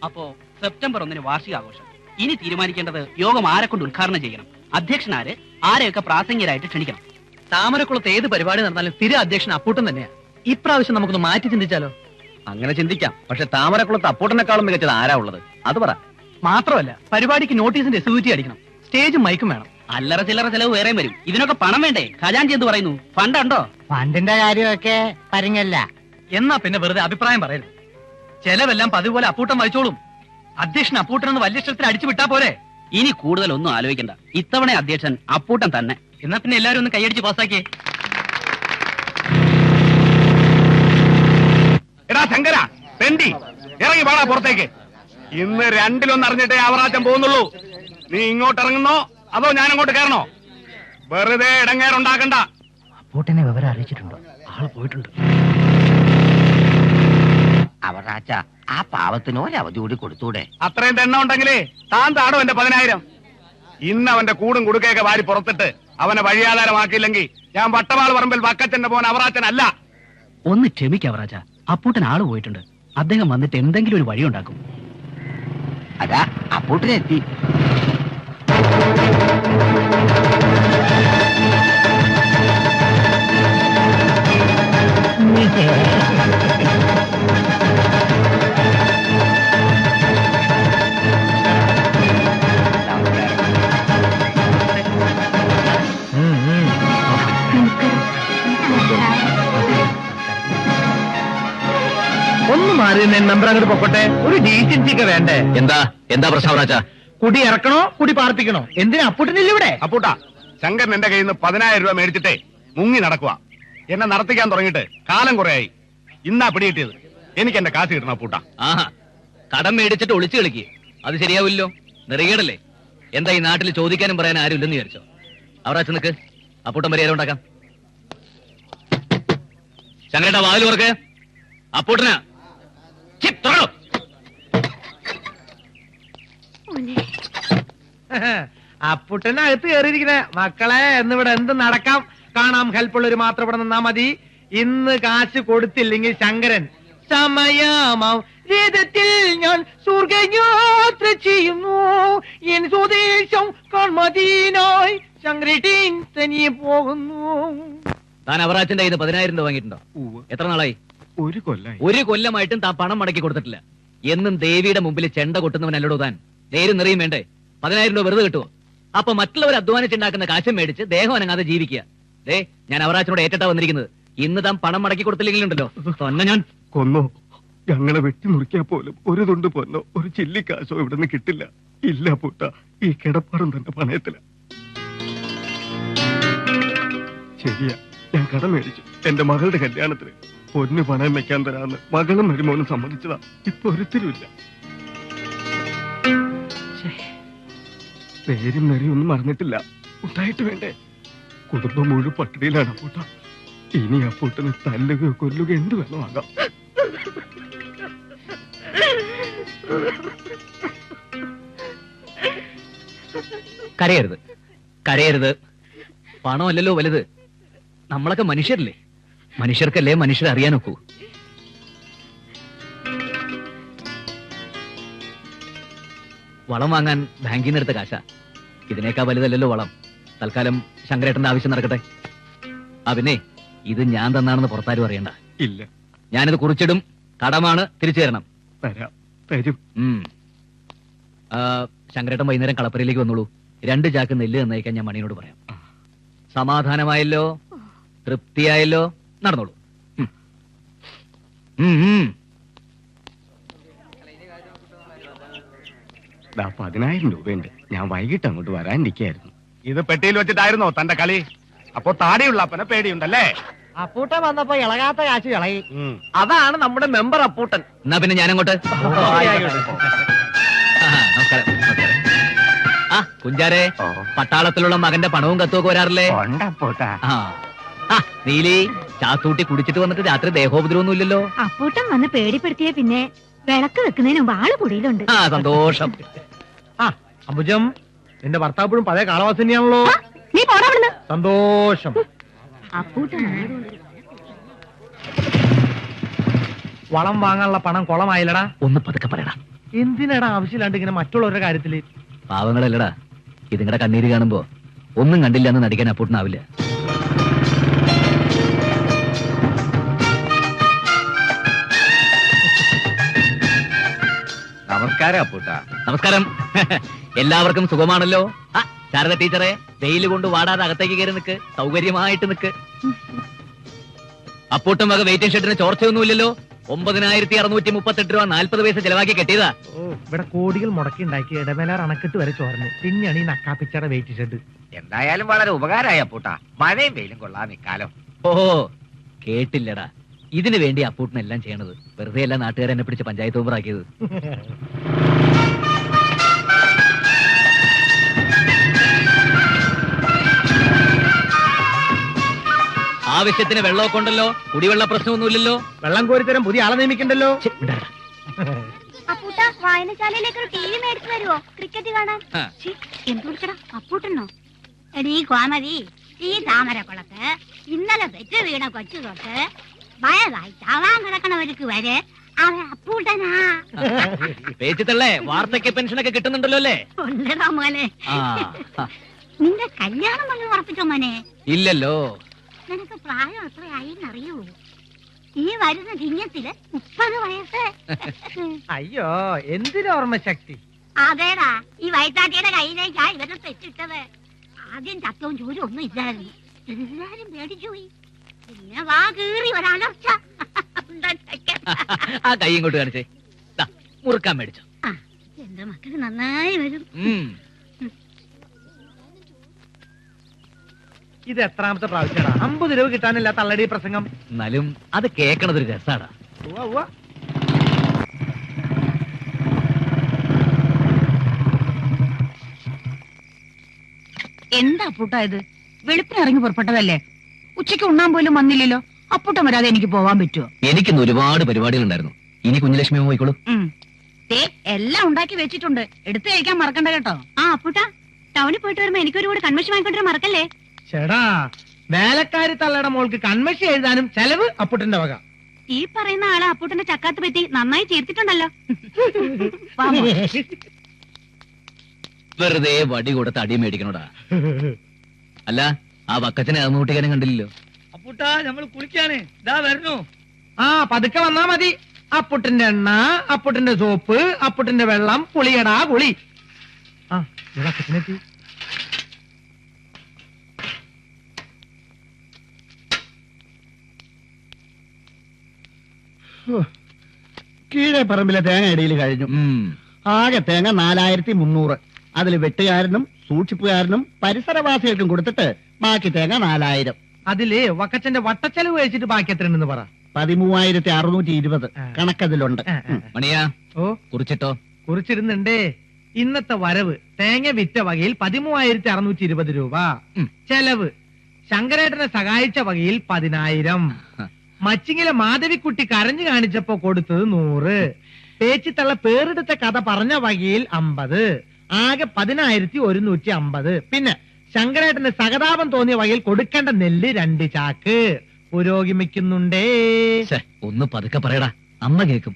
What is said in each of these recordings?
അപ്പോ സെപ്റ്റംബർ 1 വാർഷികാഘോഷം. ഇനി തീരുമാനിക്കേണ്ടത് യോഗം ആരെ കൊണ്ട് ഉദ്ഘാടനം ചെയ്യണം, അധ്യക്ഷനാര്, ആരെയൊക്കെ പ്രാസംഗികരായിട്ട് ക്ഷണിക്കണം. താമരക്കുളത്ത് ഏത് പരിപാടി നടന്നാലും സ്ഥിര അധ്യക്ഷൻ അപ്പൂട്ടൻ തന്നെയാ. ഇപ്രാവശ്യം നമുക്കൊന്ന് മാറ്റി ചിന്തിച്ചാലോ? അങ്ങനെ ചിന്തിക്കാം. പക്ഷെ താമരക്കുളത്ത് അപ്പൂട്ടനെക്കാളും മികച്ചത് ആരാ ഉള്ളത്? അത് പറ. മാത്രമല്ല, പരിപാടിക്ക് നോട്ടീസിന്റെ എക്സിക്യൂട്ടീവ് അടിക്കണം, സ്റ്റേജും മൈക്കും വേണം. അല്ലറ ചില്ലറ ചെലവ് വേറെയും വരും. ഇതിനൊക്കെ പണം വേണ്ടേ? ഖജാൻജി എന്ത് പറയുന്നു? ഫണ്ടുണ്ടോ? ഫണ്ടിന്റെ കാര്യമൊക്കെ പറഞ്ഞല്ല. എന്നാ പിന്നെ വെറുതെ അഭിപ്രായം പറയരുത്. ചെലവെല്ലാം പതിവ് പോലെ അപ്പൂട്ടൻ വഹിച്ചോളും. അധ്യക്ഷൻ അപ്പൂട്ടനെന്ന് വലിയ ഇഷ്ടത്തിൽ അടിച്ചു വിട്ടാ പോരെ. ഇനി കൂടുതൽ ഒന്നും ആലോചിക്കണ്ട. ഇത്തവണ അധ്യക്ഷൻ അപ്പൂട്ടൻ തന്നെ. എന്നാ പിന്നെ എല്ലാരും ഒന്ന് കൈയടിച്ച് പാസ്സാക്കിയേ. എടാ ശങ്കര, തെണ്ടി ഇറങ്ങി പാടാ പുറത്തേക്ക്. ഇന്ന് രണ്ടിലൊന്നും അറിഞ്ഞിട്ടേ അവറാച്ചൻ പോകുന്നുള്ളൂ. നീ ഇങ്ങോട്ട് ഇറങ്ങുന്നോ അതോ ഞാൻ അങ്ങോട്ട് കയറണോ? വെറുതെ ഇടങ്ങേറുണ്ടാക്കണ്ട. അപ്പൂട്ടനെ വിവരം അറിയിച്ചിട്ടുണ്ടോ? ആള് പോയിട്ടുണ്ട്. അവറാച്ച, ആ പാവത്തിന് ഒരവധി കൂടി കൊടുത്തൂടെ? അത്രയും തെണ്ണ ഉണ്ടെങ്കിലേ താൻ താടും എന്റെ 10,000. ഇന്ന് അവന്റെ കൂടും കുടുക്കയൊക്കെ വാരി പുറത്തിട്ട് അവനെ വഴിയാധാരമാക്കിയില്ലെങ്കിൽ ഞാൻ വട്ടവാൾ പറമ്പിൽ വക്കച്ചന്റെ പോൻ അവറാച്ചൻ അല്ല. ഒന്ന് ക്ഷമിക്കവറാച്ച, അപ്പൂട്ടൻ ആള് പോയിട്ടുണ്ട്. അദ്ദേഹം വന്നിട്ട് എന്തെങ്കിലും ഒരു വഴി ഉണ്ടാക്കും. അതാ അപ്പൂട്ടനെത്തി. ഒന്ന് മാറി നമ്പർ അങ്ങോട്ട് പൊക്കട്ടെ. ഒരു ഡീസൻസി ഒക്കെ വേണ്ടേ? എന്താ പ്രശ്നം അവറാച്ച? കുടി ഇറക്കണോ കുടി പാർപ്പിക്കണോ? എന്തിനാ അപ്പൂട്ടനില്ല ഇവിടെ? അപ്പൂട്ടാ, ശങ്കരൻ എന്റെ കയ്യിൽ നിന്ന് 10,000 രൂപ മേടിച്ചിട്ടേ മുങ്ങി നടക്കുക. എന്നെ നടത്തിക്കാൻ തുടങ്ങിയിട്ട് കാലം കുറയായി. ഇന്നാ പിടികിട്ടിയത്. എനിക്ക് എന്റെ കാശ് കിട്ടണം അപ്പൂട്ടാ. ആഹാ, കടം മേടിച്ചിട്ട് ഒളിച്ചു കളിക്ക്. അത് ശരിയാവില്ലോ, നെറികേടല്ലേ. എന്താ ഈ നാട്ടിൽ ചോദിക്കാനും പറയാൻ ആരും ഇല്ലെന്ന് വിചാരിച്ചോ? അവറാച്ച നിക്ക്, അപ്പൂട്ടൻ പരിഹാരം ഉണ്ടാക്കാം. ശങ്കരേട്ടാ വാതിൽ തുറക്ക്. അപ്പൂട്ടനാ അപ്പുട്ടനകത്ത് കയറിയിരിക്കണേ. മക്കളെ, എന്നിവിടെ എന്ത് നടക്കാം കാണാം. ഹെൽപ്പുള്ളൊരു മാത്രം ഇവിടെ നിന്നാ മതി. ഇന്ന് കാശ് കൊടുത്തില്ലെങ്കിൽ ശങ്കരൻ സമയമാം രഥത്തിൽ ഞാൻ സ്വർഗയാത്ര ചെയ്യുന്നു. എൻ സ്വദേശം കാൺമദീനായി ശങ്കരേട്ടൻ തനിയെ പോകുന്നു. താൻ അവറാച്ചന്റെ കയ്യിൽ 10,000 രൂപ വാങ്ങിയിട്ടുണ്ടോ? എത്ര നാളായി? ഒരു കൊല്ലമായിട്ടും താൻ പണം മടക്കി കൊടുത്തിട്ടില്ല. എന്നും ദേവിയുടെ മുമ്പിൽ ചെണ്ട കൊട്ടുന്നവനല്ലോ താൻ. നേരും നിറയും വേണ്ടേ? 10,000 രൂപ വെറുതെ കിട്ടുമോ? അപ്പൊ മറ്റുള്ളവർ അധ്വാനിച്ചുണ്ടാക്കുന്ന കാശം മേടിച്ച് ദേഹം അനങ്ങാതെ ജീവിക്കുക. ദേ, ഞാൻ അവറാച്ചനോട് ഏറ്റിട്ടാ വന്നിരിക്കുന്നത്. ഇന്ന് താൻ പണം മടക്കി കൊടുത്തില്ലെങ്കിലുണ്ടല്ലോ തന്നെ ഞാൻ കൊന്നോ. ഞങ്ങളെ വെട്ടി മുറിക്കാൻ പോലും ഒരു തുണ്ട് പൊന്നോ ഒരു ചില്ലിക്കാശോ ഇവിടുന്ന് കിട്ടില്ല. ഇല്ല പൂട്ട, ഈ കിടപ്പാടും തന്നെ പണയത്തില്ല. ശരിയാ, ഞാൻ കടം മേടിച്ചു എന്റെ മകളുടെ കല്യാണത്തിന്. പൊന്നു പണയം വെക്കാൻ തരാന്ന് മകളും മരുമോനും സമ്മതിച്ചതാ. ഇപ്പൊ ഒരുത്തരുമില്ല. പേരും നെറിയും ഒന്നും മറന്നിട്ടില്ല. ഉണ്ടായിട്ട് വേണ്ടേ? കുടുംബം മുഴുവൻ പട്ടിണിയിലാണ് അപ്പൂട്ട. ഇനി അപ്പൂട്ടന് തല്ലുകയോ കൊല്ലുകയോ എന്ത് വേണോ ആകാം. കരയരുത്, കരയരുത്. പണമല്ലല്ലോ വലുത്. നമ്മളൊക്കെ മനുഷ്യരല്ലേ. മനുഷ്യർക്കല്ലേ മനുഷ്യരെ അറിയാനൊക്കൂ. വളം വാങ്ങാൻ ബാങ്കിൽ നിന്ന് എടുത്ത കാശാ. ഇതിനേക്കാ വലുതല്ലല്ലോ വളം. തൽക്കാലം ശങ്കരേട്ടന്റെ ആവശ്യം നടക്കട്ടെ. പിന്നെ ഇത് ഞാൻ തന്നാണെന്ന് പുറത്താരും അറിയണ്ട. ഇല്ല, ഞാനിത് കുറിച്ചിടും. കടമാണ്, തിരിച്ചു തരണം. തരും. ശങ്കരേട്ടൻ വൈകുന്നേരം കളപ്പരയിലേക്ക് വന്നോളൂ. 2 ചാക്ക് നെല്ല് തന്നയക്കാൻ ഞാൻ മണിയോട് പറയാം. സമാധാനമായല്ലോ? തൃപ്തിയായല്ലോ? നടന്നോളൂ. 10,000 രൂപയുണ്ട്. ഞാൻ വൈകിട്ട് അങ്ങോട്ട് വരാനിരിക്കായിരുന്നു. ഇത് പെട്ടിയിൽ വെച്ചിട്ടായിരുന്നോ തന്റെ കളി? അപ്പൊ താടിയുള്ള അപ്പനെ പേടിയുണ്ടല്ലേ? അപ്പൂട്ടൻ വന്നപ്പോ ഇളകാത്ത കാശ് ഇളകി. അതാണ് നമ്മുടെ മെമ്പർ അപ്പൂട്ടൻ. എന്നാ പിന്നെ ഞാനങ്ങോട്ട്. നമസ്കാരം. ആ കുഞ്ചാരെ, പട്ടാളത്തിലുള്ള മകന്റെ പണവും കത്തുമൊക്കെ വരാറില്ലേ? നീലി, ചാത്തൂട്ടി കുടിച്ചിട്ട് വന്നിട്ട് രാത്രി ദേഹോപദ്രവൊന്നും ഇല്ലല്ലോ? അപ്പൂട്ടൻ വന്ന് പേടിപ്പെടുത്തിയ പിന്നെ വിളക്ക് വെക്കുന്നതിന് മുമ്പ് ആള് പൊടിയിലുണ്ട്. സന്തോഷം. അംബുജം, നിന്റെ ഭർത്താപ്പോഴും പഴയ കാളവാസിനിയാണല്ലോ. നീ പോടാ. സന്തോഷം. അപ്പൂട്ടൻ വളം വാങ്ങാനുള്ള പണം കുളമായില്ലടാ. ഒന്ന് പതുക്കെ പറയടാ. എന്തിനാടാ ആവശ്യമില്ലാണ്ട് ഇങ്ങനെ മറ്റുള്ളവരുടെ കാര്യത്തില്? പാവങ്ങളല്ലടാ, ഇതിങ്ങടെ കണ്ണീര് കാണുമ്പോ ഒന്നും കണ്ടില്ല എന്ന് നടിക്കാൻ അപ്പൂട്ടനാവില്ല. നമസ്കാരം അപ്പൂട്ട. നമസ്കാരം. എല്ലാവർക്കും സുഖമാണല്ലോ? ശാരദ ടീച്ചറെ, വെയിൽ കൊണ്ട് വാടാതെ അകത്തേക്ക് കയറി നിൽക്ക്, സൗകര്യമായിട്ട് നിൽക്ക്. അപ്പൂട്ടം വക വെയിറ്റിംഗ് ഷെഡിന് ചോർച്ചയൊന്നുമില്ലല്ലോ. 9638 രൂപ 40 പൈസ ചെലവാക്കി കെട്ടിയതാ. ഇവിടെ കോടികൾ മുടക്കി ഉണ്ടാക്കി ഇടമേലാർ അണക്കെട്ട് വരെ ചോർന്ന് പിന്നെയാണ് ഈ നക്കാപ്പിച്ചയുടെ വെയിറ്റ് ഷെഡ്. എന്തായാലും വളരെ ഉപകാരമായി അപ്പൂട്ട. മഴയും വെയിലും കൊള്ളാം ഇക്കാലം. ഓ കേട്ടില്ലടാ, ഇതിനു വേണ്ടി അപ്പൂട്ടനെല്ലാം ചെയ്യണത്. വെറുതെ എല്ലാ നാട്ടുകാരെന്നെ പിടിച്ച് പഞ്ചായത്ത് മെമ്പറാക്കിയത്. ആവശ്യത്തിന് വെള്ളമൊക്കെ ഉണ്ടല്ലോ, കുടിവെള്ള പ്രശ്നമൊന്നുമില്ലല്ലോ. വെള്ളം കോരിത്തരം പുതിയ ആളെ നിയമിക്കണ്ടല്ലോ. അപ്പൂട്ട വായനശാലയിലേക്ക് ഒരു ടി വി മേടിച്ചു തരുമോ ക്രിക്കറ്റ് കാണാൻ? എന്ത് വിളിക്കടാ അപ്പൂട്ടനോ? എടീ കോമതി, ഈ താമരക്കുളത്ത് ഇന്നലെ പെറ്റ് വീണ കൊച്ചു തൊട്ട് വയതായി ചാവാൻ കിടക്കണവർക്ക് വരെ അവൻ അപ്പൂട്ടനാ. പേച്ചിത്തള്ളേ, വാർദ്ധക്യ പെൻഷനൊക്കെ കിട്ടുന്നുണ്ടല്ലോ അല്ലേ? ഉണ്ടടാ മോനെ. നിന്റെ കല്യാണം വന്ന് ഉറപ്പിച്ചോ മോനെ? ഇല്ലല്ലോ. നിനക്ക് പ്രായം എത്രയായിന്നറിയൂ? ഈ വരുന്ന ചിങ്ങത്തില് 30 വയസ്സ്. അയ്യോ, എന്തിനു ഓർമ്മശക്തി? അതേടാ, ഈ വയറ്റാട്ടിയുടെ കയ്യിലേക്കാ ഇവരെ തെറ്റിട്ടത്. ആദ്യം ചത്തവും ചോരും ഒന്നും ഇല്ലായിരുന്നു, എല്ലാരും പേടിച്ചു പോയി. പിന്നെ വാ കീറി ഒരലർച്ച. ആ കൈ ഇങ്ങോട്ട് കാണിച്ചേ, മുറുക്കാൻ മേടിച്ചോ. എന്റെ മക്കള് നന്നായി വരും. ഇത് എത്രാമത്തെ പ്രാവശ്യമാടാ 50 രൂപ കിട്ടാനില്ല തള്ളടി പ്രസംഗം? എന്നാലും അത് കേക്കണതൊരു രസാടാ. എന്താ അപ്പൂട്ടാ ഇത്? വെളുപ്പിന് ഇറങ്ങി പുറപ്പെട്ടതല്ലേ, ഉച്ചയ്ക്ക് ഉണ്ണാൻ പോലും വന്നില്ലല്ലോ. അപ്പൂട്ടം വരാതെ എനിക്ക് പോവാൻ പറ്റുമോ? എനിക്കിന്ന് ഒരുപാട് പരിപാടികളുണ്ടായിരുന്നു. ഇനി കുഞ്ഞലക്ഷ്മി പോയിക്കോളൂ. എല്ലാം ഉണ്ടാക്കി വെച്ചിട്ടുണ്ട്, എടുത്തു കഴിക്കാൻ മറക്കണ്ട കേട്ടോ. ആ അപ്പൂട്ട, ടൗണിൽ പോയിട്ട് വരുമ്പോ എനിക്കൊരു കൂടെ കൺവെൻഷൻ വാങ്ങിക്കൊണ്ടിരാൻ മറക്കല്ലേ? ചേടാ, വേലക്കാരി തള്ളയുടെ മോൾക്ക് കൺമശി എഴുതാനും ചെലവ് അപ്പൂട്ടന്റെ വക. ഈ പറയുന്ന ആളെ അപ്പൂട്ടന്റെ ചക്കാത്ത് പറ്റി നന്നായി ചേർത്തിട്ടുണ്ടല്ലോ. വെറുതെ വടി കൊടുത്ത് അടി മേടിക്കണോടാ. അല്ല, ആ വക്കച്ചനെ അറുന്നൂട്ടിക്കാനും കണ്ടില്ലല്ലോ. അപ്പൂട്ടാ, നമ്മൾ കുളിക്കാണ്, ഇതാ വരുന്നു. ആ പതുക്കെ വന്നാ മതി. അപ്പൂട്ടന്റെ എണ്ണ, അപ്പൂട്ടന്റെ സോപ്പ്, അപ്പൂട്ടന്റെ വെള്ളം, കുളിയടാ കുളി. ആ വക്കച്ചനെത്തി. കീഴെ പറമ്പിലെ തേങ്ങ ഇടയിൽ കഴിഞ്ഞു. ആകെ തേങ്ങ 4300. അതിൽ വെട്ടുകാരനും സൂക്ഷിപ്പുകാരനും പരിസരവാസികൾക്കും കൊടുത്തിട്ട് ബാക്കി തേങ്ങ 4000. അതില് വക്കച്ചന്റെ വട്ടച്ചെലവ് കഴിച്ചിട്ട് ബാക്കി എത്രയുണ്ടെന്ന് പറ. 13620 കണക്കതിലുണ്ട്. മണിയാ, ഓ കുറിച്ചിട്ടോ? കുറിച്ചിരുന്നുണ്ടേ. ഇന്നത്തെ വരവ് തേങ്ങ വിറ്റ വകയിൽ 13620 രൂപ. ചെലവ് ശങ്കരേട്ടനെ സഹായിച്ച വകയിൽ 10000. മച്ചിങ്ങിലെ മാധവിക്കുട്ടി കരഞ്ഞു കാണിച്ചപ്പോ കൊടുത്തത് 100. പേച്ചിത്തള്ള പേരെടുത്ത കഥ പറഞ്ഞ വകയിൽ 50. ആകെ 10150. പിന്നെ ശങ്കരേട്ടന് സഹതാപം തോന്നിയ വകയിൽ കൊടുക്കേണ്ട നെല്ല് 2 ചാക്ക്. പുരോഗമിക്കുന്നുണ്ടേ. ഒന്ന് പതുക്കെ പറയടാ, അമ്മ കേക്കും.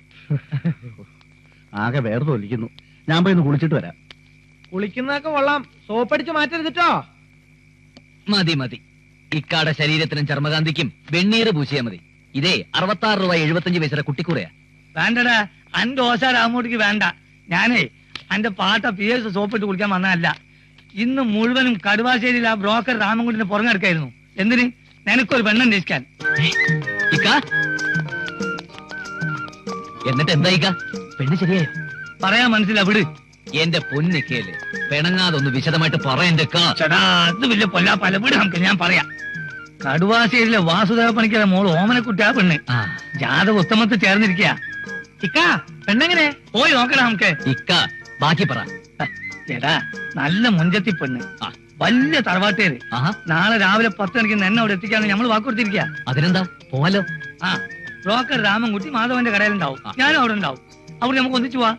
ആകെ വേർതൊലിക്കുന്നു. ഞാൻ പോയി ഒന്ന് കുളിച്ചിട്ട് വരാം. കുളിക്കുന്നതൊക്കെ കൊള്ളാം, സോപ്പടിച്ച് മാറ്റരുതിട്ടോ. മതി മതി, ഇക്കാടെ ശരീരത്തിനും ചർമ്മകാന്തിക്കും വെണ്ണീര് പൂശിയാ മതി. ഇതേ 66 രൂപ 75 പൈസ കുട്ടിക്കൂറയാ. വേണ്ടടാ, അന്റെ ഓശ രാമൂട്ടിക്ക് വേണ്ട. ഞാനേ അന്റെ പാട്ട PS സോപ്പിട്ട് കുളിക്കാൻ വന്നതല്ല. ഇന്ന് മുഴുവനും കടുവാശ്ശേരിയിൽ ആ ബ്രോക്കർ രാമൻകുട്ടിനെ പുറങ്ങെടുക്കായിരുന്നു. എന്തിന്? നിനക്കൊരു പെണ്ണന്വേഷിക്കാൻ. എന്നിട്ട് എന്താ പെണ്ണ് ശരിയായോ? പറയാൻ മനസ്സിലാ, വിട്. എന്റെ പൊന്നിക്കേല്, പെണങ്ങാതൊന്ന് വിശദമായിട്ട് പറയണ്ടേ. അത് വലിയ പൊല്ലാ പല വിട്, നമുക്ക് ഞാൻ പറയാം. കടുവാശ്ശേരിയിലെ വാസുദേവ പണിക്കര മോള് ഓമനക്കുട്ടിയാ പെണ്ണ്. ജാതക ഉത്തമത്തിൽ ചേർന്നിരിക്കുക. ഇക്ക പെണ്ണെങ്ങനെ? പോയി നോക്കണം നമുക്ക്. ഇക്ക ബാക്കി പറ. ചേട്ടാ, നല്ല മുഞ്ചത്തി പെണ്ണ്, വലിയ തറവാട്ടേര്. നാളെ രാവിലെ 10 മണിക്ക് എന്നെ അവിടെ എത്തിക്കാന്ന് നമ്മൾ വാക്കുകൊടുത്തിരിക്കുക. അതിനെന്താ, പോവാലോ. ആ ബ്രോക്കർ രാമൻകുട്ടി മാധവന്റെ കടയിലുണ്ടാവും, ഞാനും അവിടെ ഉണ്ടാവും. അവിടെ നമുക്ക് ഒന്നിച്ചു പോവാം.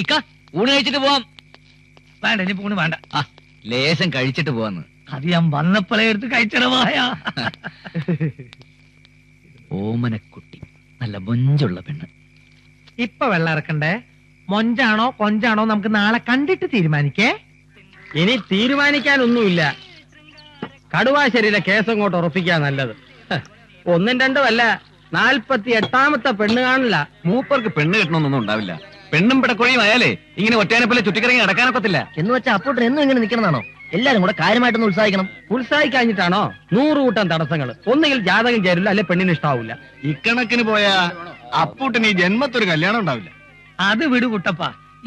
ഇക്ക ഊണ് കഴിച്ചിട്ട് പോവാം. വേണ്ട, ഇനി ഊണ് വേണ്ട, ലേശം കഴിച്ചിട്ട് പോവാന്ന്. അത് ഞാൻ വന്നപ്പോഴേ എടുത്ത് കഴിച്ചിടവായ. ഓമനക്കുട്ടി, നല്ല മൊഞ്ചുള്ള പെണ്ണ്. ഇപ്പൊ വെള്ളം ഇറക്കണ്ടേ, മൊഞ്ചാണോ കൊഞ്ചാണോ നമുക്ക് നാളെ കണ്ടിട്ട് തീരുമാനിക്കേ. ഇനി തീരുമാനിക്കാനൊന്നുമില്ല. കടുവാശ്ശേരിയിലെ കേസ് അങ്ങോട്ട് ഉറപ്പിക്കാൻ നല്ലത്. ഒന്നും രണ്ടും അല്ല, 48ാമത്തെ പെണ്ണ് കാണില്ല. മൂപ്പർക്ക് പെണ്ണ് കിട്ടണമെന്നൊന്നും ഉണ്ടാവില്ല. പെണ്ണും പിടക്കൊഴിയും ആയാലേ ഇങ്ങനെ ഒറ്റയാനെ പോലെ ചുറ്റിക്കറങ്ങി നടക്കാനൊക്കത്തില്ല. എന്ന് വെച്ചാൽ അപ്പോട്ട് എന്നും ഇങ്ങനെ നിൽക്കണമെന്നാണോ? എല്ലാരും കൂടെ കാര്യമായിട്ടൊന്ന് ഉത്സാഹിക്കണം. ഉത്സാഹിക്കാഞ്ഞിട്ടാണോ? 100 കൂട്ടം തടസ്സങ്ങൾ. ഒന്നുകിൽ ജാതകം ചേരില്ല, അല്ലെ പെണ്ണിന് ഇഷ്ടാവൂല. ഇക്കണക്കിന് പോയാ അപ്പൂട്ടിന് ഈ ജന്മത്തൊരു കല്യാണം ഉണ്ടാവില്ല. അത് വിടു കുട്ടപ്പ.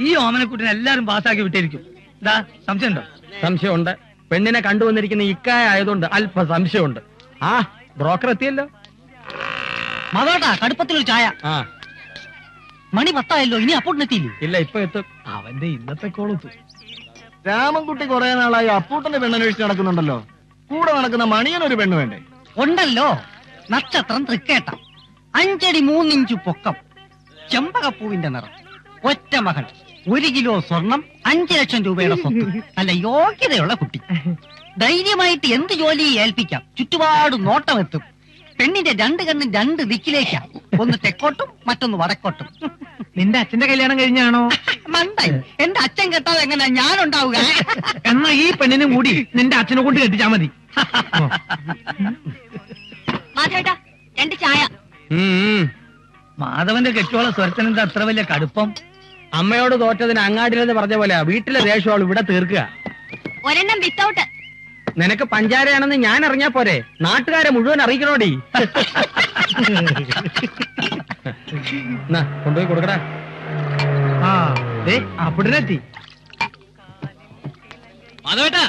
ഈ ഓമനക്കുട്ടിനെ എല്ലാരും പാസ്സാക്കി വിട്ടിരിക്കും. ഇതാ സംശയമുണ്ടോ? സംശയമുണ്ട്. പെണ്ണിനെ കണ്ടുവന്നിരിക്കുന്ന ഇക്കായ ആയതുകൊണ്ട് അല്പ സംശയമുണ്ട്. ആ ബ്രോക്കർ എത്തിയല്ലോ. മതോട്ടാ, കടുപ്പത്തിലൊരു ചായ. ആ മണി 10 ഇനി അപ്പൂട്ടിനെത്തിയില്ലേ? ഇല്ല, ഇപ്പൊ എത്തും. അവന്റെ ഇന്നത്തെ കോളെത്തും. രാമൻകുട്ടി കുറെ നാളായി അപ്പൂട്ടന്റെ പെണ്ണന്വേഷിച്ച് നടക്കുന്നുണ്ടല്ലോ. കൂടെ നടക്കുന്ന മണിയനൊരു പെണ്ണ് വേണ്ടേ? ഉണ്ടല്ലോ. നക്ഷത്രം തൃക്കേട്ട, 5 അടി 3 ഇഞ്ച് പൊക്കം, ചെമ്പകപ്പൂവിന്റെ നിറം, ഒറ്റ മകൾ, 1 കിലോ സ്വർണം, 5 ലക്ഷം രൂപയുടെ സ്വത്ത്. നല്ല യോഗ്യതയുള്ള കുട്ടി. ധൈര്യമായിട്ട് എന്ത് ജോലി ഏൽപ്പിക്കാം. ചുറ്റുപാട് നോട്ടമെത്തും. പെണ്ണിന്റെ 2 കണ്ണും 2 ദിക്കിലേക്കാ. ഒന്ന് തെക്കോട്ടും മറ്റൊന്ന് വടക്കോട്ടും. നിന്റെ അച്ഛന്റെ കല്യാണം കഴിഞ്ഞാണോ? മണ്ടായി, എന്റെ അച്ഛൻ കെട്ടാതെ എങ്ങനെ ഞാനുണ്ടാവുക? എന്നാ ഈ പെണ്ണിനും കൂടി നിന്റെ അച്ഛനെ കൊണ്ട് കെട്ടിച്ചാ മതി. മാധവേട്ടാ 2 ചായ. മാധവന്റെ കെട്ടുവോളെ സ്വരത്തിനെന്താ അത്ര വലിയ കടുപ്പം? അമ്മയോട് തോറ്റതിന് അങ്ങാടിലെന്ന് പറഞ്ഞ പോലെ വീട്ടിലെ ദേഷ്യവാൾ ഇവിടെ തീർക്കുക. ഒരെണ്ണം വിത്തൗട്ട്. നിനക്ക് പഞ്ചാരയാണെന്ന് ഞാൻ അറിഞ്ഞാ പോരെ? നാട്ടുകാരെ മുഴുവൻ അറിയിക്കണോടി. കൊണ്ടുപോയി കൊടുക്കടാ. ആ അപ്പുടിനെത്തി. മാധവേട്ടാ,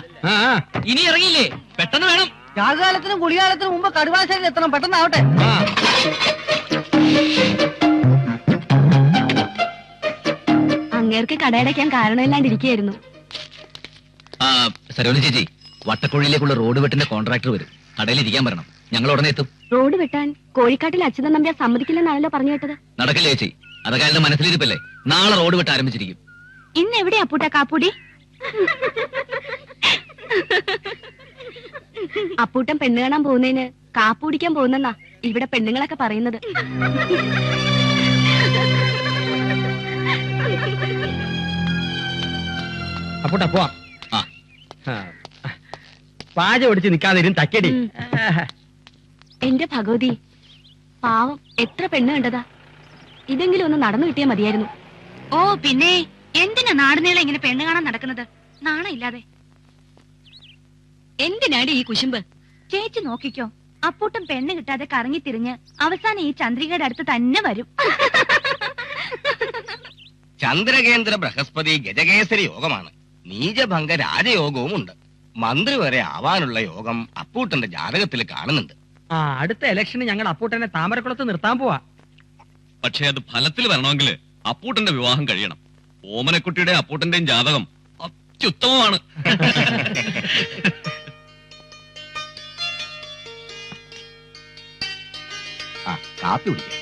ഇനി ഇറങ്ങിയില്ലേ? പെട്ടെന്ന് വേണം. രാഘുകാലത്തിനും കുളികാലത്തിനും മുമ്പ് കടുവാശ്ശേരിയിൽ എത്തണം. പെട്ടെന്നാവട്ടെ. അങ്ങേർക്ക് കടയടയ്ക്കാൻ കാരണമില്ലാണ്ടിരിക്കുകയായിരുന്നു. സരോജ ചേച്ചി, വട്ടക്കുഴിയിലേക്കുള്ള റോഡ് വെട്ടിന്റെ കോൺട്രാക്ടർ വരും. കടയിൽ ഇരിക്കാൻ പറയണം. ഞങ്ങൾ ഉടനെ എത്തും. റോഡ് വെട്ടാൻ കോഴിക്കാട്ടിൽ അച്യുതൻ നമ്പ്യാർ സമ്മതിക്കില്ലെന്നാണല്ലോ പറഞ്ഞു കേട്ടത്. നടക്കില്ല ചേച്ചി, അതൊക്കെ അയാളുടെ മനസ്സിലിരിപ്പല്ലേ. നാളെ റോഡ് വെട്ട് ആരംഭിച്ചിരിക്കും. ഇന്ന് എവിടെ അപ്പൂട്ട കാപ്പൂടി? അപ്പൂട്ടൻ പെണ്ണ് കാണാൻ പോകുന്നതിന് കാപ്പൂടിക്കാൻ പോകുന്നെന്നാ ഇവിടെ പെണ്ണുങ്ങളൊക്കെ പറയുന്നത്. അപ്പൂട്ടാ പോവാ. പാച ഒടിച്ച് നിക്കാതിരും തക്കടി. എന്റെ ഭഗവതി, പാവം എത്ര പെണ്ണ് കണ്ടതാ. ഇതെങ്കിലും ഒന്ന് നടന്നു കിട്ടിയാ മതിയായിരുന്നു. ഓ പിന്നെ എന്തിനാ നാടുനീളെ ഇങ്ങനെ പെണ്ണ് കാണാൻ നടക്കുന്നത്? നാണം ഇല്ലാതെ. എന്തിനാടി ഈ കുശുമ്പ്? ചേച്ചി നോക്കിക്കോ, അപ്പൂട്ടം പെണ്ണ് കിട്ടാതെ കറങ്ങി തിരിഞ്ഞ് അവസാനം ഈ ചന്ദ്രികയുടെ അടുത്ത് തന്നെ വരും. ചന്ദ്രകേന്ദ്ര ബൃഹസ്പതി ഗജകേസരി യോഗമാണ്. നീചഭംഗ രാജയോഗവും ഉണ്ട്. മന്ത്രി വരെ ആവാനുള്ള യോഗം അപ്പൂട്ടന്റെ ജാതകത്തിൽ കാണുന്നുണ്ട്. അടുത്ത ഇലക്ഷന് ഞങ്ങൾ അപ്പൂട്ടനെ താമരക്കുളത്ത് നിർത്താൻ പോവാ. പക്ഷെ അത് ഫലത്തിൽ വരണമെങ്കിൽ അപ്പൂട്ടന്റെ വിവാഹം കഴിയണം. ഓമനക്കുട്ടിയുടെ അപ്പൂട്ടന്റെയും ജാതകം അത്യുത്തമമാണ്. കാപ്പി കുടിക്കാം.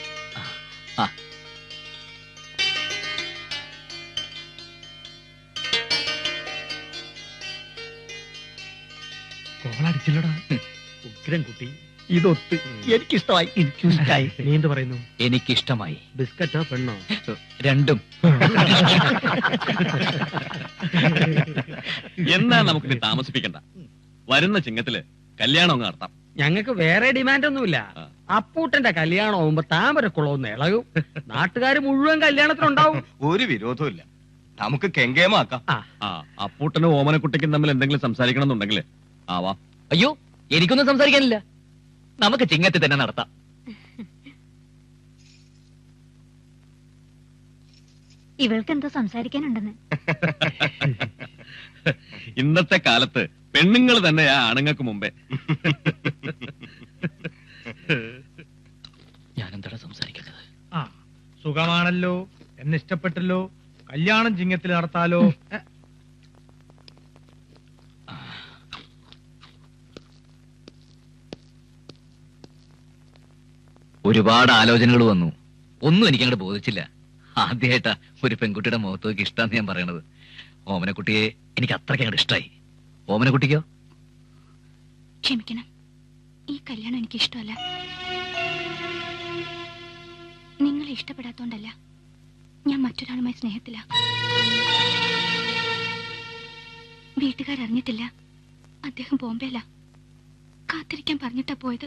കോളടിച്ചില്ലടാ. ഉഗ്രം കുട്ടി. ഇതൊത്ത് എനിക്കിഷ്ടമായി. എനിക്കിഷ്ടായി. നീ എന്ത് പറയുന്നു? എനിക്കിഷ്ടമായി. ബിസ്ക്കറ്റോ പെണ്ണോ? രണ്ടും. എന്നാ നമുക്കിനി താമസിപ്പിക്കണ്ട. വരുന്ന ചിങ്ങത്തില് കല്യാണം അങ്ങ് നടത്താം. ഞങ്ങൾക്ക് വേറെ ഡിമാൻഡ് ഒന്നുമില്ല. അപ്പൂട്ടന്റെ കല്യാണം ആവുമ്പോ താമരക്കുളമൊന്ന് ഇളകും. നാട്ടുകാർ മുഴുവൻ കല്യാണത്തിനുണ്ടാവും. ഒരു വിരോധവും ഇല്ല. നമുക്ക് കെങ്കേമാക്കാം. അപ്പൂട്ടനും ഓമനക്കുട്ടിക്കും തമ്മിൽ എന്തെങ്കിലും സംസാരിക്കണം എന്നുണ്ടെങ്കിൽ ആവാ. അയ്യോ, എനിക്കൊന്നും സംസാരിക്കാനില്ല. നമുക്ക് ചിങ്ങത്തിൽ തന്നെ നടത്താം. ഇവൾക്ക് എന്തോ സംസാരിക്കാനുണ്ടെന്ന്. ഇന്നത്തെ കാലത്ത് പെണ്ണുങ്ങൾ തന്നെയാ ആണുങ്ങൾക്ക് മുമ്പേ. ഞാനെന്താ സംസാരിക്കുന്നത്? സുഖമാണല്ലോ, എന്നെ ഇഷ്ടപ്പെട്ടല്ലോ. കല്യാണം ചിങ്ങത്തിൽ നടത്താലോ? ഒരുപാട് ആലോചനകൾ വന്നു. ഒന്നും എനിക്കങ്ങോട്ട് ബോധിച്ചില്ല. ആദ്യമായിട്ടാ ഒരു പെൺകുട്ടിയുടെ മുഖത്തേക്ക് ഇഷ്ടാന്ന് ഞാൻ പറയണത്. ഓമനക്കുട്ടിയെ എനിക്ക് അത്രയ്ക്ക് അങ്ങോട്ട് ഇഷ്ടമായി. ഓമനക്കുട്ടിക്കോ? ക്ഷമിക്കണം, ഈ കല്യാണം എനിക്ക് ഇഷ്ടമല്ല. നിങ്ങളെ ഇഷ്ടപ്പെടാത്തോണ്ടല്ല, ഞാൻ മറ്റൊരാളുമായി സ്നേഹത്തില. വീട്ടുകാരറിഞ്ഞിട്ടില്ല. അദ്ദേഹം ബോംബെയില. കാത്തിരിക്കാൻ പറഞ്ഞിട്ടാ പോയത്.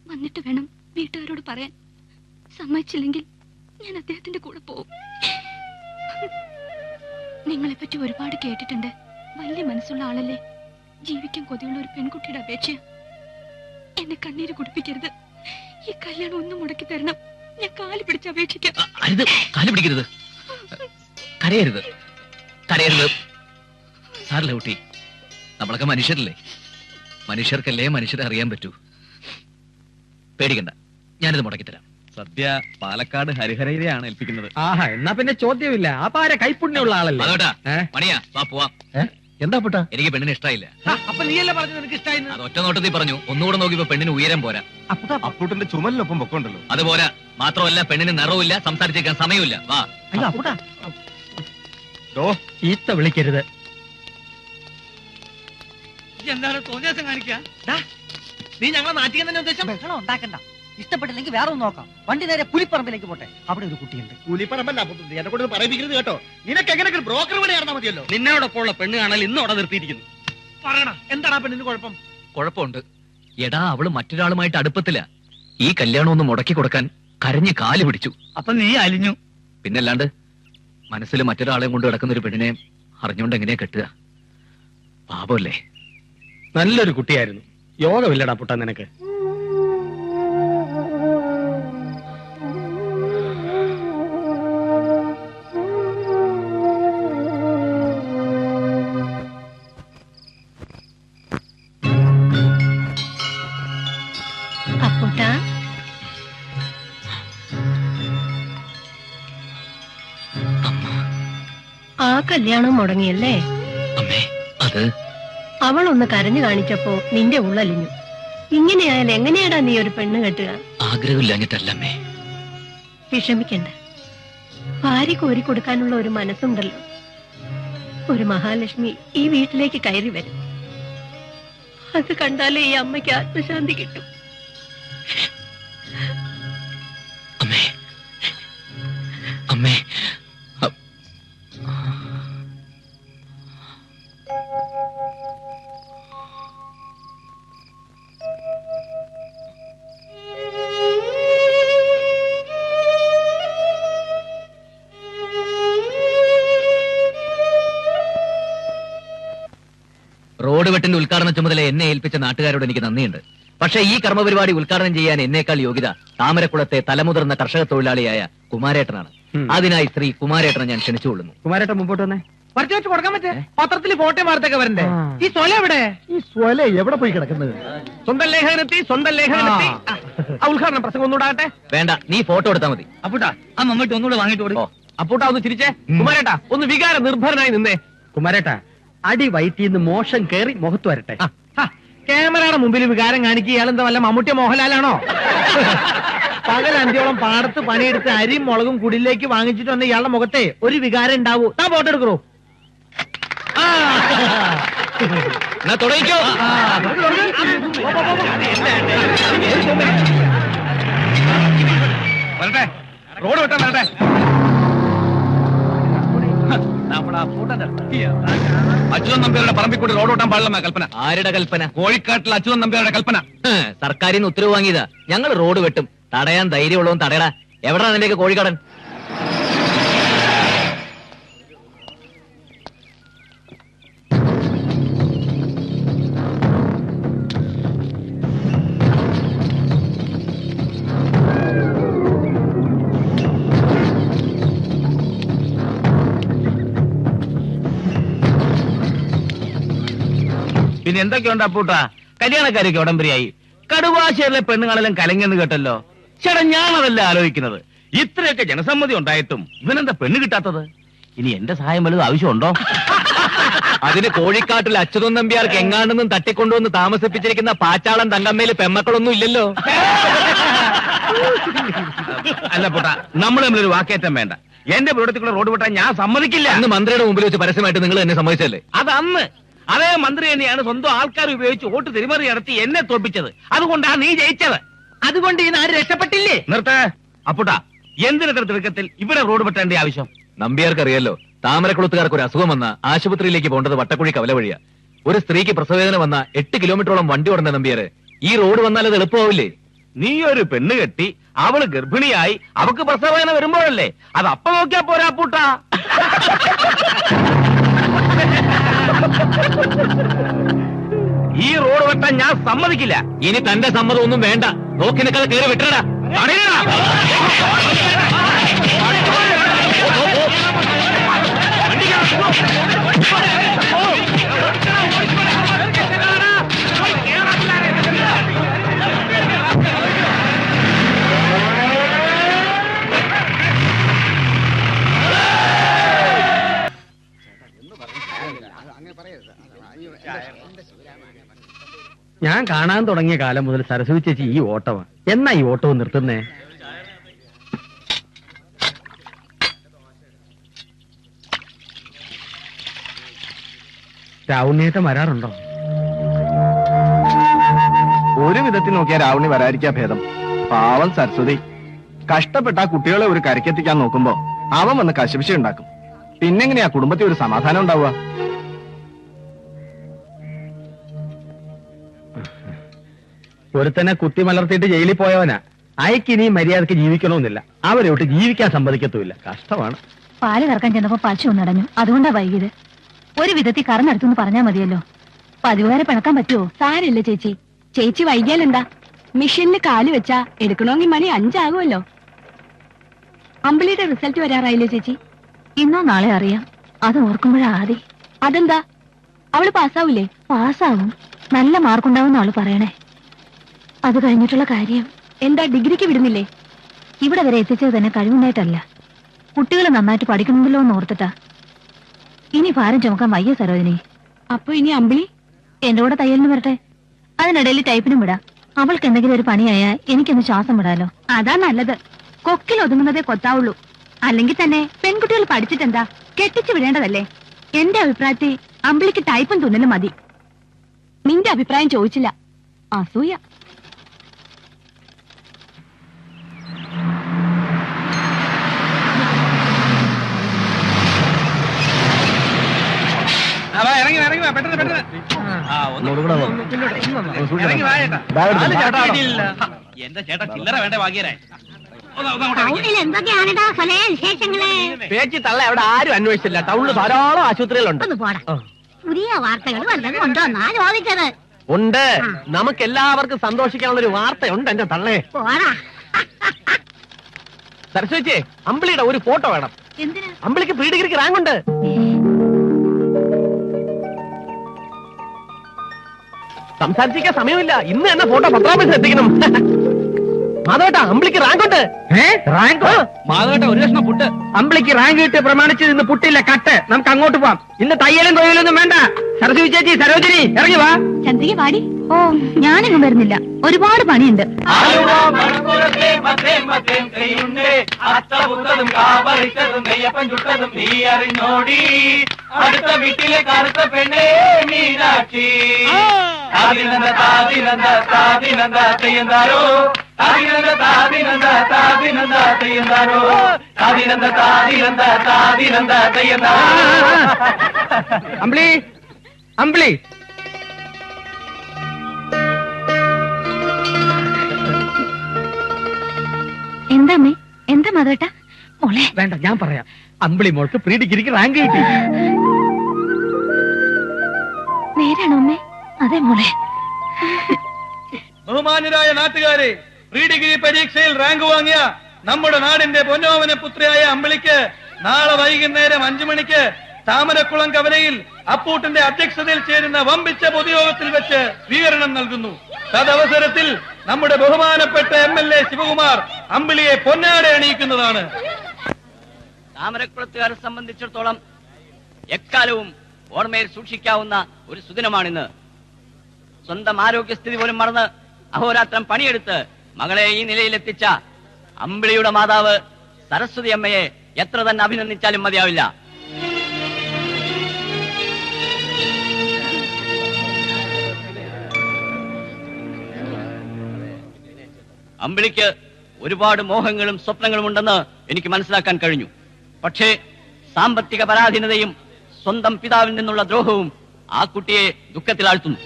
വന്നിട്ട് വേണം വീട്ടുകാരോട് പറയാൻ. സമ്മതിച്ചില്ലെങ്കിൽ ഞാൻ അദ്ദേഹത്തിന്റെ കൂടെ പോകും. നിങ്ങളെപ്പറ്റി ഒരുപാട് കേട്ടിട്ടുണ്ട്. വലിയ മനസ്സുള്ള ആളല്ലേ. ജീവിക്കാൻ കൊതിയുള്ള ഒരു പെൺകുട്ടിയുടെ അപേക്ഷ. എന്നെ കണ്ണീര് കുടിപ്പിക്കരുത്. ഈ കല്യാണം ഒന്നും മുടക്കി തരണം. ഞാൻ കാല് പിടിച്ച് അപേക്ഷിക്കാം. കാല് പിടിക്കരുത്, കരയരുത്, കരയരുത്. സാറില്ല കുട്ടി, നമ്മളൊക്കെ മനുഷ്യരല്ലേ. മനുഷ്യർക്കല്ലേ മനുഷ്യരെ അറിയാൻ പറ്റൂ. പേടിക്കണ്ട, ഞാനിത് മുടക്കിത്തരാം. സദ്യ പാലക്കാട് ഹരിഹരയിലെയാണ് ഏൽപ്പിക്കുന്നത്. ആഹാ, എന്നാ പിന്നെ ചോദ്യമില്ല. അപ്പൊ ആരെ കൈപ്പുണ്യമുള്ള ആളല്ലേ? അതോട്ടാ മണിയാ, വാ പോവാം. എന്താ പുട്ടാ? എനിക്ക് പെണ്ണിന് ഇഷ്ടമായില്ല. അപ്പൊ നീയല്ലേ പറഞ്ഞു നിനക്ക് ഇഷ്ടമായി? അത് ഒറ്റ നോട്ടത്തിൽ പറഞ്ഞു. ഒന്നുകൂടെ നോക്കിയപ്പോ പെണ്ണിന് ഉയരം പോരാ. അപ്പൂട്ടന്റെ ചുമലിനൊപ്പം പൊക്കമുണ്ടല്ലോ. അതുപോലെ മാത്രമല്ല പെണ്ണിന് നിറവില്ല, സംസാരിച്ചേക്കാൻ സമയമില്ല. വാ. ഈത്ത വിളിക്കരുത്. എന്താണ് തോന്നിയാസം കാണിക്കുക? നീ ഞങ്ങളെ നാട്ടിൽ തന്നെ ഉദ്ദേശം ബഹളം ഉണ്ടാക്കണ്ട. ഇഷ്ടപ്പെട്ടില്ലെങ്കിൽ വേറെ ഒന്ന് നോക്കാം. വണ്ടി നേരെ പുലിപ്പറമ്പിലേക്ക് പോട്ടെ. അവിടെ ഒരു കുട്ടിയുണ്ട്. പുലിപ്പറമ്പല്ല, എന്നെ കൊണ്ട് പറയിപ്പിക്കരുത് കേട്ടോ. നിനക്ക് എങ്ങനെ ബ്രോക്കർ പണി നടന്നാൽ മതിയല്ലോ. നിന്നോടൊപ്പമുള്ള പെണ്ണ് കാണാൻ ഇന്ന് അവിടെ നിർത്തിയിരിക്കുന്നു. പറയണ എന്താണ് ആ പെണ്ണിന് കുഴപ്പം? കുഴപ്പമുണ്ട്. എടാ, അവള് മറ്റൊരാളുമായിട്ട് അടുപ്പത്തില്ല. ഈ കല്യാണം ഒന്ന് മുടക്കി കൊടുക്കാൻ കരഞ്ഞ് കാല് പിടിച്ചു. അപ്പൊ നീ അലിഞ്ഞു. പിന്നല്ലാണ്ട് മനസ്സിൽ മറ്റൊരാളെയും കൊണ്ട് കിടക്കുന്ന ഒരു പെണ്ണിനെ അറിഞ്ഞുകൊണ്ട് എങ്ങനെയാ കെട്ടുക? പാപമല്ലേ. നല്ലൊരു കുട്ടിയായിരുന്നു. യോഗമില്ലടാ പുട്ടാ നിനക്ക്. അപ്പൂട്ടാ, ആ കല്യാണം മുടങ്ങിയല്ലേ? അമ്മേ, അത് അവളൊന്ന് കരഞ്ഞു കാണിച്ചപ്പോ നിന്റെ ഉള്ളലിഞ്ഞു. ഇങ്ങനെയായാലും എങ്ങനെയാടാ നീ ഒരു പെണ്ണ് കെട്ടുക? ആഗ്രഹമില്ലാഞ്ഞിട്ടല്ലമ്മേ. വിഷമിക്കണ്ട. ഭാര്യ കോരി കൊടുക്കാനുള്ള ഒരു മനസ്സുണ്ടല്ലോ. ഒരു മഹാലക്ഷ്മി ഈ വീട്ടിലേക്ക് കയറി വരും. അത് കണ്ടാലേ ഈ അമ്മയ്ക്ക് ആത്മശാന്തി കിട്ടും. അമ്മേ, അമ്മേ, റോഡ് വെട്ടിന്റെ ഉദ്ഘാടന ചുമതല എന്നെ ഏൽപ്പിച്ച നാട്ടുകാരോട് എനിക്ക് നന്ദിയുണ്ട്. പക്ഷേ ഈ കർമ്മപരിപാടി ഉദ്ഘാടനം ചെയ്യാൻ എന്നേക്കാൾ യോഗ്യത താമരക്കുളത്തെ തലമുതിർന്ന കർഷക തൊഴിലാളിയായ കുമാരേട്ടനാണ്. അതിനായി ശ്രീ കുമാരേട്ടനെ ഞാൻ ക്ഷണിച്ചുകൊള്ളുന്നു. കുമാരേട്ടൻ മുമ്പോട്ട് വന്നേ. പറിച്ചു വെച്ച് കൊടുക്കാൻ പറ്റേ? പത്രത്തിൽ ഫോട്ടോ വാർത്തയൊക്കെ വരണ്ടേ? ഈ സ്വല എവിടെ? ഈ സ്വല എവിടെ പോയി കിടക്കുന്നത്? സ്വന്തം ലേഖനത്തി ഉദ്ഘാടന പ്രസംഗം ഒന്നുകൂടാകട്ടെ. വേണ്ട, നീ ഫോട്ടോ എടുത്താൽ മതി. അപ്പൂട്ടാ, ആ മമ്മൂട്ടി ഒന്നുകൂടെ വാങ്ങിട്ട് കൊടുക്കോ. അപ്പൂട്ടാ ഒന്ന് ചിരിച്ചേ. കുമാരേട്ടാ ഒന്ന് വികാര നിർഭരനായി നിന്നേ. കുമാരേട്ടാ, അടി വയറ്റിന്ന് മോശം കേറി മുഖത്ത് വരട്ടെ. ക്യാമറയുടെ മുമ്പിൽ വികാരം കാണിക്കുക. ഇയാളെന്താ വല്ല മമ്മൂട്ടിയ മോഹൻലാലാണോ? പകൽ അന്ത്യോളം പാടത്ത് പണിയെടുത്ത് അരിയും മുളകും കുടിലേക്ക് വാങ്ങിച്ചിട്ട് വന്ന ഇയാളുടെ മുഖത്തെ ഒരു വികാരം ഉണ്ടാവൂ. താ ഫോട്ടോ എടുക്കണോ? തുടങ്ങിക്കോ. വരട്ടെ, റോഡ് വെട്ടാൻ വരട്ടെ. അച്യുതൻ നമ്പ്യാരുടെ പറമ്പിൽ കൂടി റോഡ് ഓട്ടാൻ പാടില്ലെന്ന കൽപ്പന. ആരുടെ കൽപ്പന? കോഴിക്കാട്ടിൽ അച്യുതൻ നമ്പ്യാരുടെ കൽപ്പന. സർക്കാരിൽ നിന്ന് ഉത്തരവ് വാങ്ങിയതാ. ഞങ്ങൾ റോഡ് വെട്ടും. തടയാൻ ധൈര്യമുള്ളവൻ തടയടാ. എവിടാ നിന്റെയൊക്കെ കോഴിക്കടൻ? പിന്നെ എന്തൊക്കെയുണ്ട് അപ്പൂട്ടാ? കല്യാണക്കാരൊക്കെ ഉടമ്പരിയായി. കടുവാശ്ശേരിലെ പെണ്ണുങ്ങളെല്ലാം കലങ്ങിയെന്ന് കേട്ടല്ലോ. ചേട്ടാ, ഞാനതല്ല ആലോചിക്കുന്നത്. ഇത്രയൊക്കെ ജനസമ്മതി ഉണ്ടായിട്ടും ഇവനെന്താ പെണ്ണ് കിട്ടാത്തത്? ഇനി എന്റെ സഹായം വലുത് ആവശ്യമുണ്ടോ? അതിന് കോഴിക്കാട്ടിൽ അച്യുതൻ നമ്പ്യാർക്ക് എങ്ങാണ്ടെന്നും തട്ടിക്കൊണ്ടുവന്ന് താമസിപ്പിച്ചിരിക്കുന്ന പാച്ചാളം തങ്കമ്മയില് പെമ്മക്കളൊന്നും ഇല്ലല്ലോ. അല്ല പൂട്ടാ, നമ്മൾ തമ്മിലൊരു വാക്കേറ്റം വേണ്ട. എന്റെ പ്രവൃത്തിക്കുള്ള റോഡ് വിട്ടാൻ ഞാൻ സമ്മതിക്കില്ല. അന്ന് മന്ത്രിയുടെ മുമ്പിൽ വെച്ച് പരസ്യമായിട്ട് നിങ്ങൾ എന്നെ സമ്മതിച്ചല്ലേ? അതന്ന് അതേ മന്ത്രി തന്നെയാണ് സ്വന്തം ആൾക്കാർ ഉപയോഗിച്ച് വോട്ട് തിരിമറി നടത്തി എന്നെ തോൽപ്പിച്ചത്. അതുകൊണ്ടാണ് നീ ജയിച്ചത്. അതുകൊണ്ട് ഈ നാട് രക്ഷപ്പെട്ടില്ലേ? നിർത്ത അപ്പുട്ടാ, എന്തിനത്ര തിടുക്കത്തിൽ ഇവിടെ റോഡ് വെട്ടേണ്ട ആവശ്യം? നമ്പ്യാർക്കറിയാലോ, താമരക്കുളത്തുകാർക്ക് ഒരു അസുഖം വന്ന ആശുപത്രിയിലേക്ക് പോകേണ്ടത് വട്ടക്കുഴി കവല വഴിയാ. ഒരു സ്ത്രീക്ക് പ്രസവവേദന വന്ന 8 കിലോമീറ്ററോളം വണ്ടി ഓടണ്ട നമ്പ്യാര്. ഈ റോഡ് വന്നാൽ അത് എളുപ്പമാവില്ലേ? നീ ഒരു പെണ്ണ് കെട്ടി അവള് ഗർഭിണിയായി അവക്ക് പ്രസവവേദന വരുമ്പോഴല്ലേ അത് അപ്പ നോക്കിയാ പോരാ പൂട്ടാ. ഈ റോഡ് വെട്ടാൻ ഞാൻ സമ്മതിക്കില്ല. ഇനി തന്റെ സമ്മതം ഒന്നും വേണ്ട. നോക്കി നിൽക്കാതെ കയറി വിട്ടടാ. ഞാൻ കാണാൻ തുടങ്ങിയ കാലം മുതൽ സരസ്വതി ചേച്ചി ഈ ഓട്ടമാ. എന്നാ ഈ ഓട്ടവും നിർത്തുന്നേ? രാവുണ്ണിയേട്ടൻ വരാറുണ്ടോ? ഒരു വിധത്തിൽ നോക്കിയാൽ രാവണി വരാതിരിക്കാ ഭേദം. പാവം സരസ്വതി കഷ്ടപ്പെട്ട ആ കുട്ടികളെ ഒരു കരക്കെത്തിക്കാൻ നോക്കുമ്പോ അവൻ വന്ന് കശപിശ ഉണ്ടാക്കും. പിന്നെങ്ങനെയാ കുടുംബത്തിൽ ഒരു സമാധാനം ഉണ്ടാവുക? ഒരുത്തനെ കുത്തി മലർത്തിയിട്ട് ജയിലിൽ പോയവനാ. അയക്കിനി മര്യാദക്ക് ജീവിക്കണമെന്നില്ല. അവരോട്ട് ജീവിക്കാൻ സമ്മതിക്കത്തുമില്ല. കഷ്ടമാണ്. പാല് കറക്കാൻ ചെന്നപ്പോ പശു ഒന്നടഞ്ഞു, അതുകൊണ്ടാ വൈകിയത്. ഒരു വിധത്തിൽ കറന്നെടുത്തു പറഞ്ഞാൽ മതിയല്ലോ. പതിവുകാരെ പിണക്കാൻ പറ്റുമോ? സാരില്ല ചേച്ചി. ചേച്ചി വൈകിയാലെന്താ? മിഷനിൽ കാല് വെച്ചാ എടുക്കണമെങ്കിൽ മണി 5 ആകുമല്ലോ. അമ്പിളിയുടെ റിസൾട്ട് വരാറായില്ലേ ചേച്ചി? ഇന്നോ നാളെ അറിയാം. അത് ഓർക്കുമ്പോഴാതി. അതെന്താ? അവള് പാസ്സാവൂലേ? പാസ്സാവും. നല്ല മാർക്കുണ്ടാവും അവള് പറയണേ. അത് കഴിഞ്ഞിട്ടുള്ള കാര്യം എന്താ? ഡിഗ്രിക്ക് വിടുന്നില്ലേ? ഇവിടെ വരെ എത്തിച്ചത് തന്നെ കഴിവുണ്ടായിട്ടല്ല, കുട്ടികൾ നന്നായിട്ട് പഠിക്കണമെന്നല്ലോ എന്ന് ഓർത്തിട്ടാ. ഇനി ഭാരം ചുമക്കാൻ വയ്യ സരോജിനി. അപ്പൊ ഇനി അമ്പിളി എന്റെ കൂടെ തയ്യലിന് വരട്ടെ. അതിനിടയിൽ ടൈപ്പിനും വിടാം. അവൾക്ക് എന്തെങ്കിലും ഒരു പണിയായാൽ എനിക്കൊന്ന് ശ്വാസം വിടാലോ. അതാ നല്ലത്. കൊക്കിൽ ഒതുങ്ങുന്നതേ കൊത്താവുള്ളൂ. അല്ലെങ്കിൽ തന്നെ പെൺകുട്ടികൾ പഠിച്ചിട്ടെന്താ, കെട്ടിച്ചു വിടേണ്ടതല്ലേ. എന്റെ അഭിപ്രായത്തിൽ അമ്പിളിക്ക് ടൈപ്പും തുന്നലും മതി. നിന്റെ അഭിപ്രായം ചോദിച്ചില്ല. അസൂയ. എന്റെ ചേട്ടാ ചില്ലറ വേണ്ട വാങ്ങിയരേ. എന്തൊക്കെയാണെടാ ഫലേ വിശേഷങ്ങള്? പേച്ചി തള്ള അവിടെ ആരും അന്വേഷിച്ചില്ല. ടൗണിൽ ധാരാളം ആശുപത്രികളുണ്ട്. ഒന്ന് പോടാ. പുതിയ വാർത്തകൾ വല്ലതും ഉണ്ടോന്നാ ചോദിച്ചത്. ഉണ്ട്. നമുക്ക് എല്ലാവർക്കും സന്തോഷിക്കാനുള്ള ഒരു വാർത്തയുണ്ട് എന്റെ തള്ളേ. പോടാ. സരസ്വതിച്ചേ, അമ്പിളിയുടെ ഒരു ഫോട്ടോ വേണം. എന്തിനാ? അമ്പിളിക്ക് പ്രീ ഡിഗ്രിക്ക് റാങ്ക് ഉണ്ട്. സംസാരിച്ചിരിക്കാൻ സമയമില്ല. ഇന്ന് തന്നെ ഫോട്ടോ പത്രാപേക്ഷ എത്തിക്കണം. മാധവേട്ടാ, അമ്പിളിക്ക് റാങ്ക് ഉണ്ട്. റാങ്ക്? മാധവേട്ട ഒരു കഷ്ണം പുട്ട്. അമ്പിളിക്ക് റാങ്ക് കിട്ടി പ്രമാണിച്ച് ഇന്ന് പുട്ടില്ല, കട്ട്. നമുക്ക് അങ്ങോട്ട് പോവാം. ഇന്ന് തയ്യലും തൊഴിലൊന്നും വേണ്ട. സരസ്വതി ചേച്ചി, സരോജിനി ഇറങ്ങി വാ. ചന്ദ്രിക പാടി. ഓ, ഞാനിങ്ങും വരുന്നില്ല. ഒരുപാട് പണിയുണ്ട്. അടുത്ത വീട്ടിലെ കറുത്ത പെണ്ണേ മീനാക്ഷി. താതിനന്ദ താതിനന്ദ താതിനന്ദ തെയ്യന്താരോ, താതിനന്ദ താതിനന്ദ താതിനന്ദ തെയ്യന്താരോ, താതിനന്ദ താതിനന്ദ താതിനന്ദ തെയ്യന്താരോ. അമ്പിളി, അമ്പിളി. എന്താ അമ്മേ? എന്താ മാധവേട്ട? മോളെ വേണ്ട, ഞാൻ പറയാം. അമ്പിളി മോൾക്ക് പ്രീ ഡിഗ്രിക്ക് റാങ്ക് കിട്ടി. നേരാണോ അമ്മേ? അതെ മോളെ. ബഹുമാന്യരായ നാട്ടുകാരെ, പ്രീ ഡിഗ്രി പരീക്ഷയിൽ റാങ്ക് വാങ്ങിയ നമ്മുടെ നാടിന്റെ പൊന്നോമന പുത്രിയായ അമ്പിളിക്ക് നാളെ വൈകുന്നേരം 5 മണിക്ക് താമരക്കുളം കവലയിൽ അപ്പൂട്ടന്റെ അധ്യക്ഷതയിൽ ചേരുന്ന വമ്പിച്ച പൊതുയോഗത്തിൽ വെച്ച് സ്വീകരണം നൽകുന്നു. തദവസരത്തിൽ നമ്മുടെ ബഹുമാനപ്പെട്ട MLA ശിവകുമാർ അമ്പിളിയെ പൊന്നാട അണിയിക്കുന്നതാണ്. താമരക്കുളത്തുകാരെ സംബന്ധിച്ചിടത്തോളം എക്കാലവും ഓർമ്മയിൽ സൂക്ഷിക്കാവുന്ന ഒരു സുദിനമാണിന്ന്. സ്വന്തം ആരോഗ്യസ്ഥിതി പോലും മറന്ന് അഹോരാത്രം പണിയെടുത്ത് മകളെ ഈ നിലയിലെത്തിച്ച അമ്പിളിയുടെ മാതാവ് സരസ്വതി അമ്മയെ എത്ര തന്നെ അഭിനന്ദിച്ചാലും മതിയാവില്ല. അമ്പിളിക്ക് ഒരുപാട് മോഹങ്ങളും സ്വപ്നങ്ങളും ഉണ്ടെന്ന് എനിക്ക് മനസ്സിലാക്കാൻ കഴിഞ്ഞു. പക്ഷേ സാമ്പത്തിക പരാധീനതയും സ്വന്തം പിതാവിൽ നിന്നുള്ള ദ്രോഹവും ആ കുട്ടിയെ ദുഃഖത്തിലാഴ്ത്തുന്നു.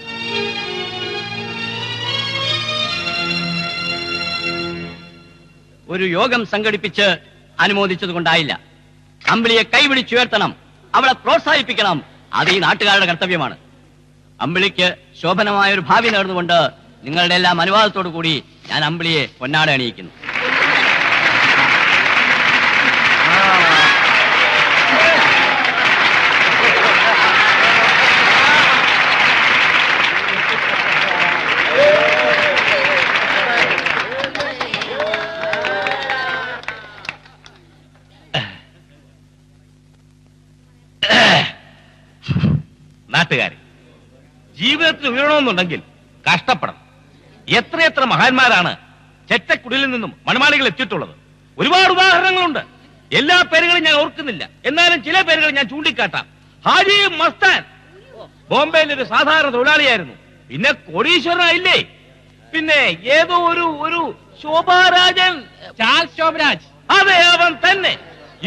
ഒരു യോഗം സംഘടിപ്പിച്ച് അനുമോദിച്ചതുകൊണ്ടായില്ല. അമ്പിളിയെ കൈപിടിച്ചുയർത്തണം, അവളെ പ്രോത്സാഹിപ്പിക്കണം. അത് ഈ നാട്ടുകാരുടെ കർത്തവ്യമാണ്. അമ്പിളിക്ക് ശോഭനമായ ഒരു ഭാവി നേർന്നുകൊണ്ട് നിങ്ങളുടെ എല്ലാം അനുവാദത്തോടു കൂടി ഞാൻ അമ്പിളിയെ പൊന്നാട അണിയിക്കുന്നു. നാട്ടുകാരെ, ജീവിതത്തിൽ ഉയരണമെന്നുണ്ടെങ്കിൽ കഷ്ടപ്പെടണം. എത്രയെത്ര മഹാന്മാരാണ് ചെറ്റക്കുടിലിൽ നിന്നും മണമാളികൾ എത്തിയിട്ടുള്ളത്. ഒരുപാട് ഉദാഹരണങ്ങളുണ്ട്. എല്ലാ പേരുകളും ഞാൻ ഓർക്കുന്നില്ല, എന്നാലും ചില പേരുകൾ ഞാൻ ചൂണ്ടിക്കാട്ടാം. ഹാജി മസ്താൻ ബോംബെയിൽ ഒരു സാധാരണ തൊഴിലാളിയായിരുന്നു, പിന്നെ കോടീശ്വരനായില്ലേ. പിന്നെ ഏതോ ഒരു ശോഭാരാജൻ, ചാൾസ് ശോഭരാജ്, അതെ അവൻ തന്നെ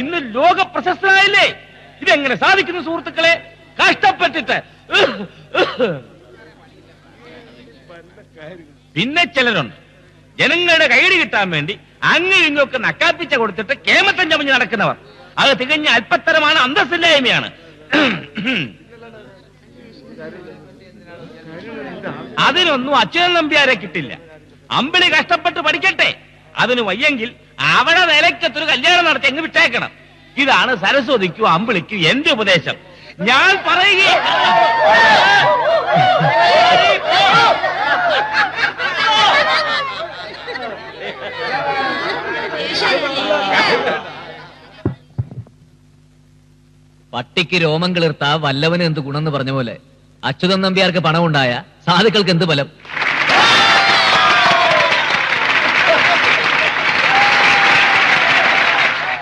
ഇന്ന് ലോക പ്രശസ്തനായില്ലേ. ഇതെങ്ങനെ സാധിക്കുന്നു സുഹൃത്തുക്കളെ? കഷ്ടപ്പെട്ടിട്ട്. പിന്നെ ചിലരുണ്ട് ജനങ്ങളുടെ കൈയടി കിട്ടാൻ വേണ്ടി അങ്ങ് ഇങ്ങൊക്കെ നക്കാപ്പിച്ച കൊടുത്തിട്ട് കേമത്തം ചമഞ്ഞ് നടക്കുന്നവർ. അത് തികഞ്ഞ അല്പത്തരമാണ്, അന്തസ്സില്ലായ്മയാണ്. അതിനൊന്നും അച്യുതൻ നമ്പ്യാരെ കിട്ടില്ല. അമ്പിളി കഷ്ടപ്പെട്ട് പഠിക്കട്ടെ. അതിന് വയ്യെങ്കിൽ അവിടെ നിലയ്ക്കത്തൊരു കല്യാണം നടത്തി എങ്ങ് വിട്ടേക്കണം. ഇതാണ് സരസ്വതിക്കും അമ്പിളിക്കും എന്റെ ഉപദേശം. ഞാൻ പറയുക പട്ടിക്ക് രോമം കിളിർത്ത വല്ലവന് എന്ത് ഗുണമെന്ന് പറഞ്ഞ പോലെ അച്യുതൻ നമ്പ്യാർക്ക് പണമുണ്ടായ സാധുക്കൾക്ക് എന്ത് ബലം.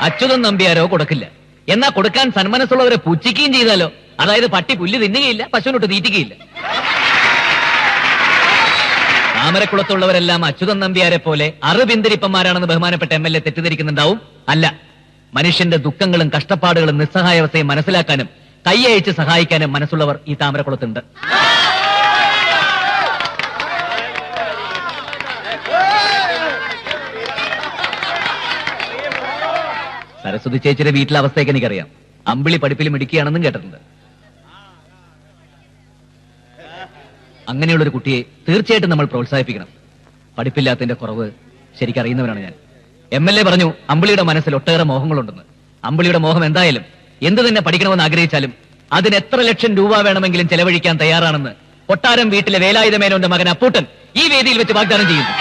അച്യുതൻ നമ്പ്യാരോ കൊടുക്കില്ല. എന്നാ കൊടുക്കാൻ സന്മനസ്സുള്ളവരെ പുച്ഛിക്കുകയും ചെയ്താലോ? അതായത് പട്ടി പുല്ല് തിന്നുകയില്ല, പശുവിനൊട്ട് തീറ്റിക്കുകയില്ല. താമരക്കുളത്തുള്ളവരെല്ലാം അച്യുതൻ നമ്പ്യാരെ പോലെ അറുപിന്തിരിപ്പന്മാരാണെന്ന് ബഹുമാനപ്പെട്ട MLA തെറ്റിദ്ധരിക്കുന്നുണ്ടാവും. അല്ല, മനുഷ്യന്റെ ദുഃഖങ്ങളും കഷ്ടപ്പാടുകളും നിസ്സഹായാവസ്ഥയും മനസ്സിലാക്കാനും കൈയയച്ച് സഹായിക്കാനും മനസ്സുള്ളവർ ഈ താമരക്കുളത്തുണ്ട്. സരസ്വതി ചേച്ചിയുടെ വീട്ടിലെ അവസ്ഥയൊക്കെ എനിക്കറിയാം. അമ്പിളി പഠിപ്പിൽ മിടുക്കിയാണെന്നും കേട്ടിട്ടുണ്ട്. അങ്ങനെയുള്ളൊരു കുട്ടിയെ തീർച്ചയായിട്ടും നമ്മൾ പ്രോത്സാഹിപ്പിക്കണം. പഠിപ്പില്ലാത്തതിന്റെ കുറവ് ശരിക്കറിയുന്നവനാണ് ഞാൻ. MLA പറഞ്ഞു അമ്പിളിയുടെ മനസ്സിൽ ഒട്ടേറെ മോഹങ്ങളുണ്ടെന്ന്. അമ്പിളിയുടെ മോഹം എന്തായാലും എന്ത് തന്നെ പഠിക്കണമെന്ന് ആഗ്രഹിച്ചാലും അതിന് എത്ര ലക്ഷം രൂപ വേണമെങ്കിലും ചെലവഴിക്കാൻ തയ്യാറാണെന്ന് കൊട്ടാരം വീട്ടിലെ വേലായുധ മേനോന്റെ മകൻ അപ്പൂട്ടൻ ഈ വേദിയിൽ വെച്ച് വാഗ്ദാനം ചെയ്യുന്നു.